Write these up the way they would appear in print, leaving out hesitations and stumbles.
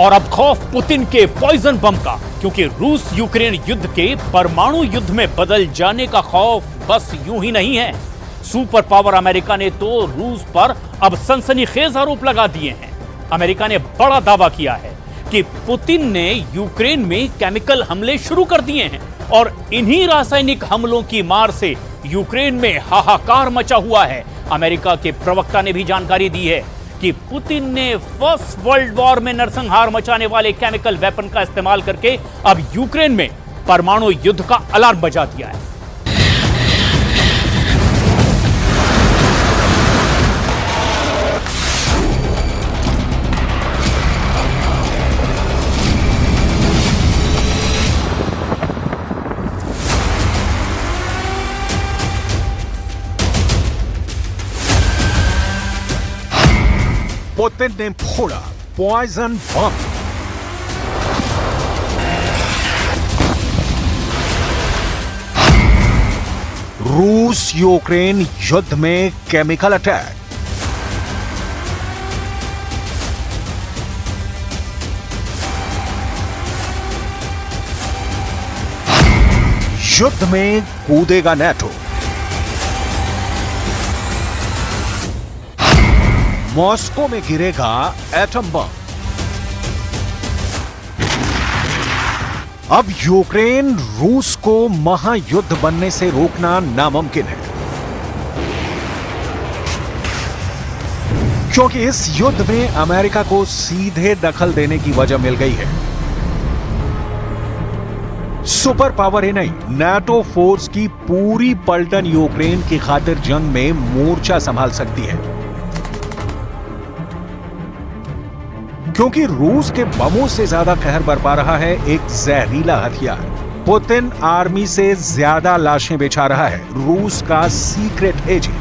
और अब खौफ पुतिन के पॉइजन बम का, क्योंकि रूस यूक्रेन युद्ध के परमाणु युद्ध में बदल जाने का खौफ बस यूं ही नहीं है। सुपर पावर अमेरिका ने तो रूस पर अब सनसनीखेज आरोप लगा दिए हैं। अमेरिका ने बड़ा दावा किया है कि पुतिन ने यूक्रेन में केमिकल हमले शुरू कर दिए हैं और इन्हीं रासायनिक हमलों की मार से यूक्रेन में हाहाकार मचा हुआ है। अमेरिका के प्रवक्ता ने भी जानकारी दी है कि पुतिन ने फर्स्ट वर्ल्ड वॉर में नरसंहार मचाने वाले केमिकल वेपन का इस्तेमाल करके अब यूक्रेन में परमाणु युद्ध का अलार्म बजा दिया है। पुतिन ने फोड़ा पॉइजन बम। रूस यूक्रेन युद्ध में केमिकल अटैक। युद्ध में कूदेगा नेटो। मॉस्को में गिरेगा एटम बम। अब यूक्रेन रूस को महायुद्ध बनने से रोकना नामुमकिन है, क्योंकि इस युद्ध में अमेरिका को सीधे दखल देने की वजह मिल गई है। सुपर पावर ही नहीं, नाटो फोर्स की पूरी पलटन यूक्रेन की खातिर जंग में मोर्चा संभाल सकती है, क्योंकि रूस के बमों से ज्यादा कहर बरपा रहा है एक जहरीला हथियार। पुतिन आर्मी से ज्यादा लाशें बिछा रहा है रूस का सीक्रेट एजेंट।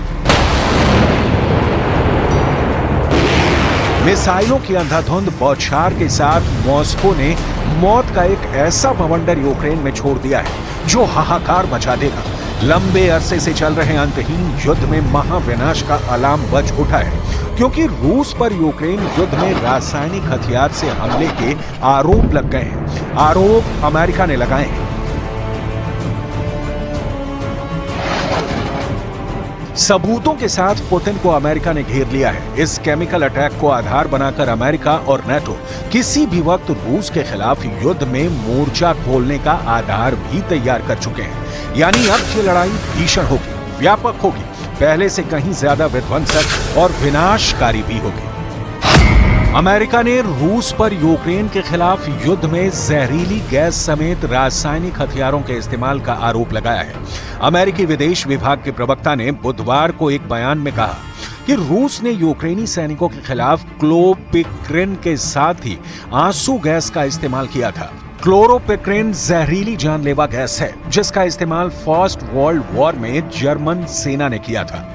मिसाइलों की अंधाधुंध बौछार के साथ मॉस्को ने मौत का एक ऐसा बवंडर यूक्रेन में छोड़ दिया है जो हाहाकार मचा देगा। लंबे अरसे से चल रहे अंतहीन युद्ध में महाविनाश का अलार्म बज उठा है, क्योंकि रूस पर यूक्रेन युद्ध में रासायनिक हथियार से हमले के आरोप लग गए हैं। आरोप अमेरिका ने लगाए हैं। सबूतों के साथ पुतिन को अमेरिका ने घेर लिया है। इस केमिकल अटैक को आधार बनाकर अमेरिका और नेटो किसी भी वक्त रूस के खिलाफ युद्ध में मोर्चा खोलने का आधार भी तैयार कर चुके हैं। यानी अब ये लड़ाई भीषण होगी, व्यापक होगी, पहले से कहीं ज्यादा विध्वंसक और विनाशकारी भी होगी। अमेरिका ने रूस पर यूक्रेन के खिलाफ युद्ध में जहरीली गैस समेत रासायनिक हथियारों के इस्तेमाल का आरोप लगाया है। अमेरिकी विदेश विभाग के प्रवक्ता ने बुधवार को एक बयान में कहा कि रूस ने यूक्रेनी सैनिकों के खिलाफ क्लोरोपिक्रिन के साथ ही आंसू गैस का इस्तेमाल किया था। क्लोरोपिक्रिन जहरीली जानलेवा गैस है, जिसका इस्तेमाल फर्स्ट वर्ल्ड वॉर में जर्मन सेना ने किया था।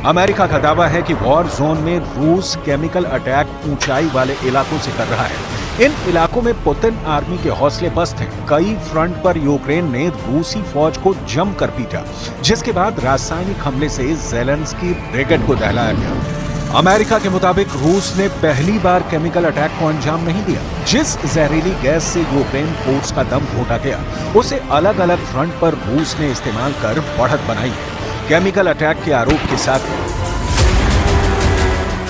अमेरिका का दावा है कि वॉर जोन में रूस केमिकल अटैक ऊंचाई वाले इलाकों से कर रहा है। इन इलाकों में पुतिन आर्मी के हौसले पस्त हैं। कई फ्रंट पर यूक्रेन ने रूसी फौज को जमकर पीटा, जिसके बाद रासायनिक हमले से जेलेंस्की ब्रिगेड को दहलाया गया। अमेरिका के मुताबिक रूस ने पहली बार केमिकल अटैक को अंजाम नहीं दिया। जिस जहरीली गैस से यूक्रेन फोर्स का दम घोटा गया, उसे अलग अलग फ्रंट पर रूस ने इस्तेमाल कर बढ़त बनाई है। केमिकल अटैक के आरोप के साथ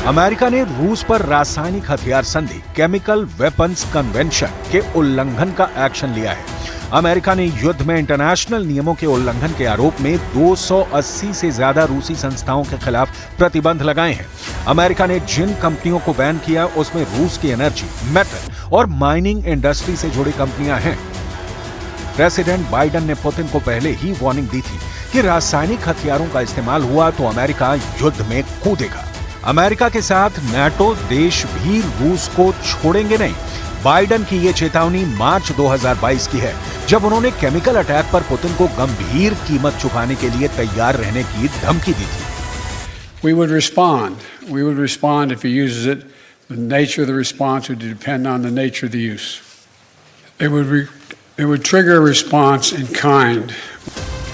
अमेरिका ने रूस पर रासायनिक हथियार संधि केमिकल वेपन्स कन्वेंशन के उल्लंघन का एक्शन लिया है। अमेरिका ने युद्ध में इंटरनेशनल नियमों के उल्लंघन के आरोप में 280 से ज्यादा रूसी संस्थाओं के खिलाफ प्रतिबंध लगाए हैं। अमेरिका ने जिन कंपनियों को बैन किया उसमें रूस की एनर्जी, मेटल और माइनिंग इंडस्ट्री से जुड़ी कंपनियां हैं। प्रेसिडेंट बाइडेन ने पुतिन को पहले ही वार्निंग दी थी कि रासायनिक हथियारों का इस्तेमाल हुआ तो अमेरिका युद्ध में कूदेगा। अमेरिका के साथ नाटो देश भी रूस को छोड़ेंगे नहीं। बाइडेन की ये चेतावनी मार्च 2022 की है, जब उन्होंने केमिकल अटैक पर पुतिन को गंभीर कीमत चुकाने के लिए तैयार रहने की धमकी दी थी। We would respond. We would respond if he uses it. The nature of the response would depend on the nature of the use. It would trigger a response in kind.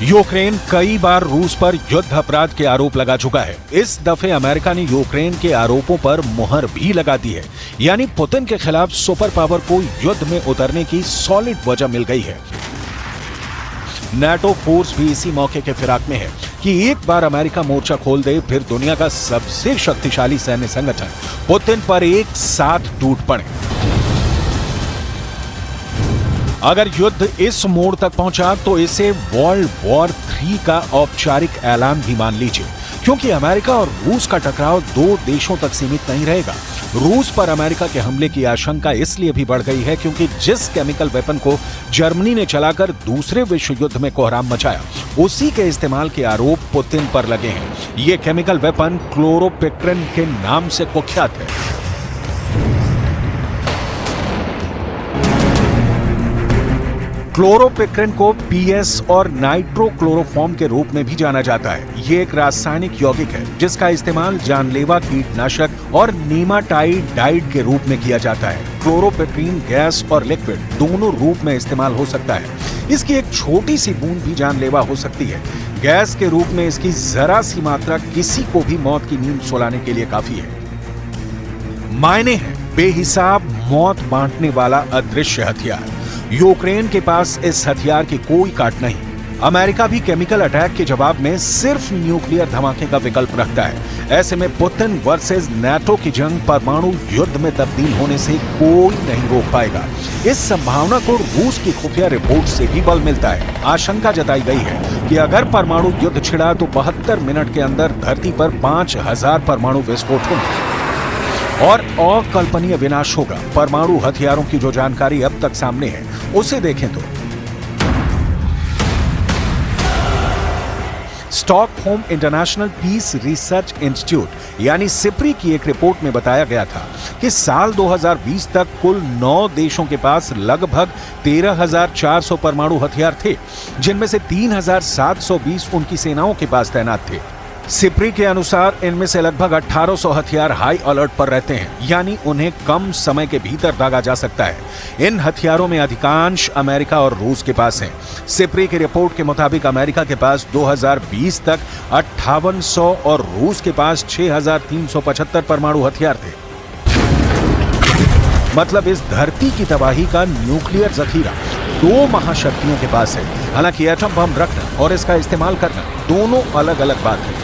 Ukraine कई बार रूस पर युद्ध अपराध के आरोप लगा चुका है। इस दफे अमेरिका ने यूक्रेन के आरोपों पर मुहर भी लगा दी है, यानी पुतिन के खिलाफ सुपर पावर को युद्ध में उतरने की सॉलिड वजह मिल गई है। नाटो फोर्स भी इसी मौके के फिराक में है कि एक बार अमेरिका मोर्चा खोल दे, फिर दुनिया का सबसे शक्तिशाली सैन्य संगठन पुतिन पर एक साथ टूट पड़े। अगर युद्ध इस मोड़ तक पहुंचा तो इसे वर्ल्ड वॉर 3 का औपचारिक ऐलान भी मान लीजिए, क्योंकि अमेरिका और रूस का टकराव 2 देशों तक सीमित नहीं रहेगा। रूस पर अमेरिका के हमले की आशंका इसलिए भी बढ़ गई है क्योंकि जिस केमिकल वेपन को जर्मनी ने चलाकर दूसरे विश्व युद्ध में कोहराम मचाया, उसी के इस्तेमाल के आरोप पुतिन पर लगे हैं। ये केमिकल वेपन क्लोरोपिक्रिन के नाम से कुख्यात है। क्लोरोपिक्रिन को पीएस और नाइट्रोक्लोरोफॉर्म के रूप में भी जाना जाता है। ये एक रासायनिक यौगिक है जिसका इस्तेमाल जानलेवा कीटनाशक और नेमाटाइड के रूप में किया जाता है। क्लोरोपिक्रिन गैस और लिक्विड दोनों रूप में इस्तेमाल हो सकता है। इसकी एक छोटी सी बूंद भी जानलेवा हो सकती है। गैस के रूप में इसकी जरा सी मात्रा किसी को भी मौत की नींद सुलाने के लिए काफी है। मायने हैं बेहिसाब मौत बांटने वाला अदृश्य हथियार। यूक्रेन के पास इस हथियार की कोई काट नहीं। अमेरिका भी केमिकल अटैक के जवाब में सिर्फ न्यूक्लियर धमाके का विकल्प रखता है। ऐसे में पुतिन वर्सेस नाटो की जंग परमाणु युद्ध में तब्दील होने से कोई नहीं रोक पाएगा। इस संभावना को रूस की खुफिया रिपोर्ट से भी बल मिलता है। आशंका जताई गई है कि अगर परमाणु युद्ध छिड़ा तो 72 मिनट के अंदर धरती पर 5000 परमाणु विस्फोट होंगे और अकल्पनीय विनाश होगा। परमाणु हथियारों की जो जानकारी अब तक सामने है उसे देखें तो Stockholm International Peace Research Institute यानी सिप्री की एक रिपोर्ट में बताया गया था कि साल 2020 तक कुल 9 देशों के पास लगभग 13,400 परमाणु हथियार थे, जिनमें से 3,720 उनकी सेनाओं के पास तैनात थे। सिप्री के अनुसार इनमें से लगभग 1800 हथियार हाई अलर्ट पर रहते हैं, यानी उन्हें कम समय के भीतर दागा जा सकता है। इन हथियारों में अधिकांश अमेरिका और रूस के पास हैं। सिप्री की रिपोर्ट के मुताबिक अमेरिका के पास 2020 तक 5800 और रूस के पास 6375 परमाणु हथियार थे। मतलब इस धरती की तबाही का न्यूक्लियर जखीरा 2 महाशक्तियों के पास है। हालांकि एटम बम रखना और इसका इस्तेमाल करना दोनों अलग अलग बात है।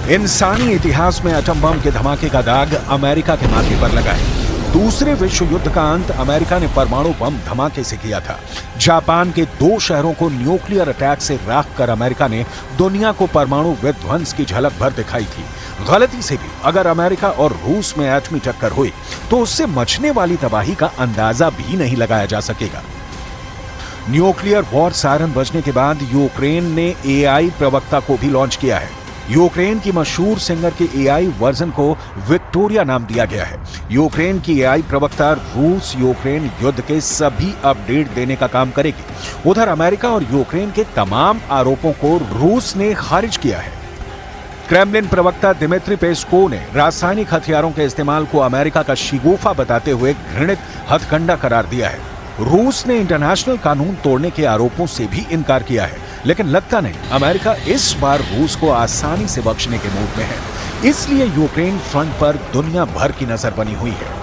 इंसानी इतिहास में एटम बम के धमाके का दाग अमेरिका के माथे पर लगा है। दूसरे विश्व युद्ध का अंत अमेरिका ने परमाणु बम धमाके से किया था। जापान के 2 शहरों को न्यूक्लियर अटैक से राख कर अमेरिका ने दुनिया को परमाणु विध्वंस की झलक भर दिखाई थी। गलती से भी अगर अमेरिका और रूस में एटमी टक्कर हुई तो उससे मचने वाली तबाही का अंदाजा भी नहीं लगाया जा सकेगा। न्यूक्लियर वॉर सायरन बजने के बाद यूक्रेन ने एआई प्रवक्ता को भी लॉन्च किया है। यूक्रेन की मशहूर सिंगर के एआई वर्जन को विक्टोरिया नाम दिया गया है। यूक्रेन की एआई प्रवक्ता रूस यूक्रेन युद्ध के सभी अपडेट देने का काम करेगी। उधर अमेरिका और यूक्रेन के तमाम आरोपों को रूस ने खारिज किया है। क्रेमलिन प्रवक्ता दिमित्री पेस्कोव ने रासायनिक हथियारों के इस्तेमाल को अमेरिका का शिगुफा बताते हुए घृणित हथकंडा करार दिया है। रूस ने इंटरनेशनल कानून तोड़ने के आरोपों से भी इनकार किया है, लेकिन लगता नहीं अमेरिका इस बार रूस को आसानी से बख्शने के मूड में है। इसलिए यूक्रेन फ्रंट पर दुनिया भर की नजर बनी हुई है।